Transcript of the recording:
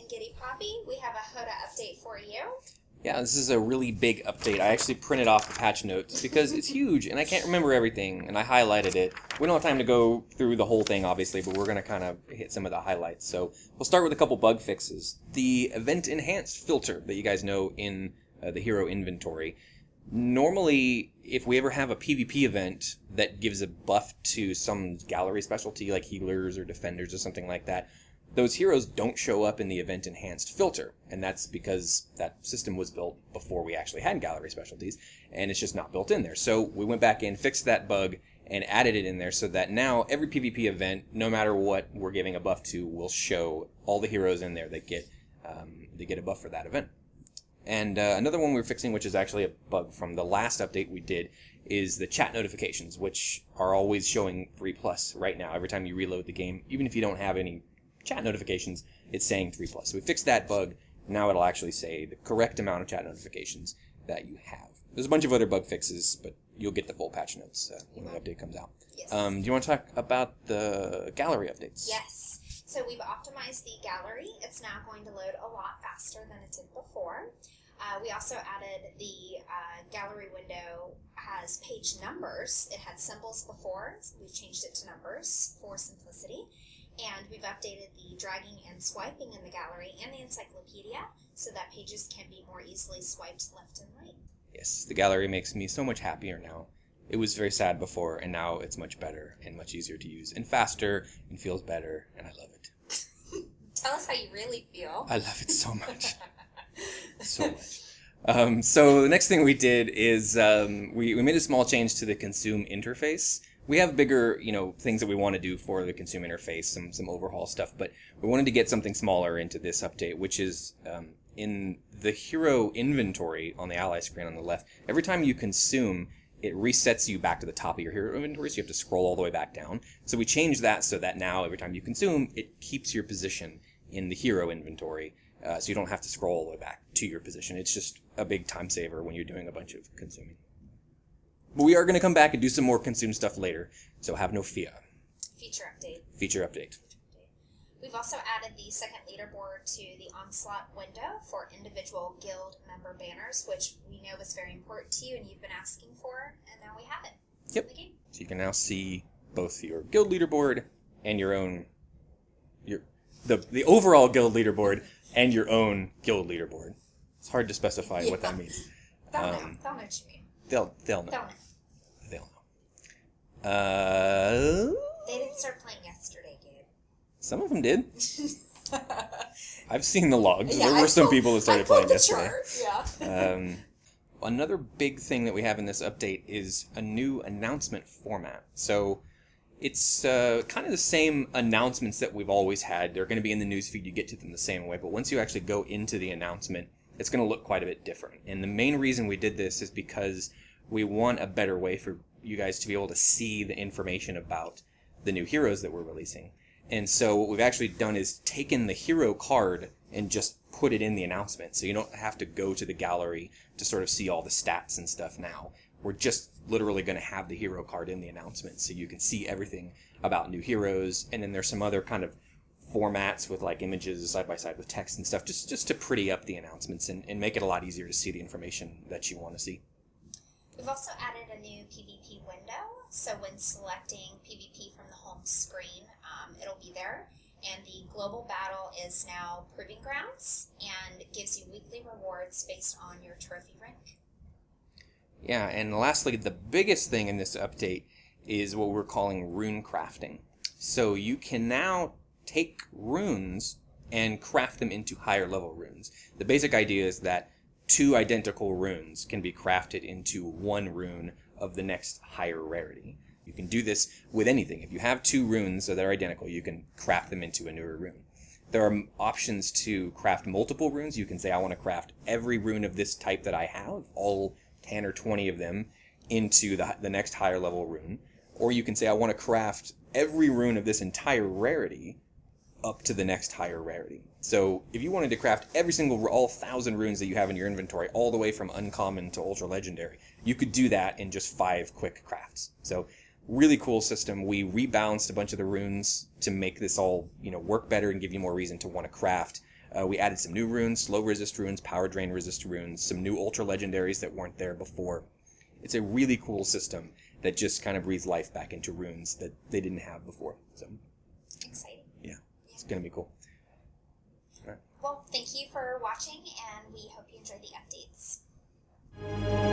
and Giddy Poppy. We have a Hoda update for you. Yeah, this is a really big update. I actually printed off the patch notes because it's huge and I can't remember everything, and I highlighted it. We don't have time to go through the whole thing, obviously, but we're going to kind of hit some of the highlights. So we'll start with a couple bug fixes. The event enhanced filter that you guys know in the hero inventory. Normally, if we ever have a PvP event that gives a buff to some gallery specialty, like healers or defenders or something like that, those heroes don't show up in the event enhanced filter, and that's because that system was built before we actually had gallery specialties, and it's just not built in there. So we went back in, fixed that bug, and added it in there so that now every PvP event, no matter what we're giving a buff to, will show all the heroes in there that get a buff for that event. And another one we're fixing, which is actually a bug from the last update we did, is the chat notifications, which are always showing 3+ right now. Every time you reload the game, even if you don't have any chat notifications, it's saying 3+. So we fixed that bug. Now it'll actually say the correct amount of chat notifications that you have. There's a bunch of other bug fixes, but you'll get the full patch notes when the update comes out. Yes. Do you want to talk about the gallery updates? Yes. So we've optimized the gallery. It's now going to load a lot faster than it did before. We also added the gallery window has page numbers. It had symbols before. So we've changed it to numbers for simplicity. And we've updated the dragging and swiping in the gallery and the encyclopedia so that pages can be more easily swiped left and right. Yes, the gallery makes me so much happier now. It was very sad before, and now it's much better and much easier to use and faster and feels better, and I love it. Tell us how you really feel. I love it so much. So much. So the next thing we did is we made a small change to the consume interface. We have bigger, things that we want to do for the consume interface, some overhaul stuff, but we wanted to get something smaller into this update, which is in the hero inventory on the ally screen on the left. Every time you consume, it resets you back to the top of your hero inventory, so you have to scroll all the way back down. So we changed that so that now every time you consume, it keeps your position in the hero inventory, so you don't have to scroll all the way back to your position. It's just a big time saver when you're doing a bunch of consuming. But we are going to come back and do some more consume stuff later, so have no fear. Feature update. Feature update. We've also added the second leaderboard to the Onslaught window for individual guild member banners, which we know is very important to you and you've been asking for, and now we have it. It's Yep. in the game. So you can now see both your guild leaderboard and your own, the overall guild leaderboard and your own guild leaderboard. It's hard to specify what that means. They'll know. They'll know what you mean. They'll know. They'll know. They'll know. They didn't start playing yesterday, Gabe. Some of them did. I've seen the logs. Yeah, there were some people that started playing yesterday. Yeah. Another big thing that we have in this update is a new announcement format. So it's kind of the same announcements that we've always had. They're going to be in the newsfeed. You get to them the same way. But once you actually go into the announcement, it's going to look quite a bit different. And the main reason we did this is because we want a better way for you guys to be able to see the information about the new heroes that we're releasing. And so what we've actually done is taken the hero card and just put it in the announcement. So you don't have to go to the gallery to sort of see all the stats and stuff now. We're just literally going to have the hero card in the announcement so you can see everything about new heroes. And then there's some other kind of formats with like images side by side with text and stuff just to pretty up the announcements and make it a lot easier to see the information that you want to see. We've also added a new PvP window, so when selecting PvP from the home screen, it'll be there. And the global battle is now Proving Grounds, and it gives you weekly rewards based on your trophy rank. Yeah, and lastly, the biggest thing in this update is what we're calling rune crafting. So you can now take runes and craft them into higher level runes. The basic idea is that 2 identical runes can be crafted into 1 rune of the next higher rarity. You can do this with anything. If you have 2 runes that are identical, you can craft them into a newer rune. There are options to craft multiple runes. You can say, I want to craft every rune of this type that I have, all 10 or 20 of them, into the next higher level rune. Or you can say, I want to craft every rune of this entire rarity up to the next higher rarity. So if you wanted to craft all 1,000 runes that you have in your inventory, all the way from uncommon to ultra legendary, you could do that in just 5 quick crafts. So really cool system. We rebalanced a bunch of the runes to make this all work better and give you more reason to want to craft. We added some new runes, slow resist runes, power drain resist runes, some new ultra legendaries that weren't there before. It's a really cool system that just kind of breathes life back into runes that they didn't have before. So Exciting. yeah, it's going to be cool. Well, thank you for watching, and we hope you enjoy the updates.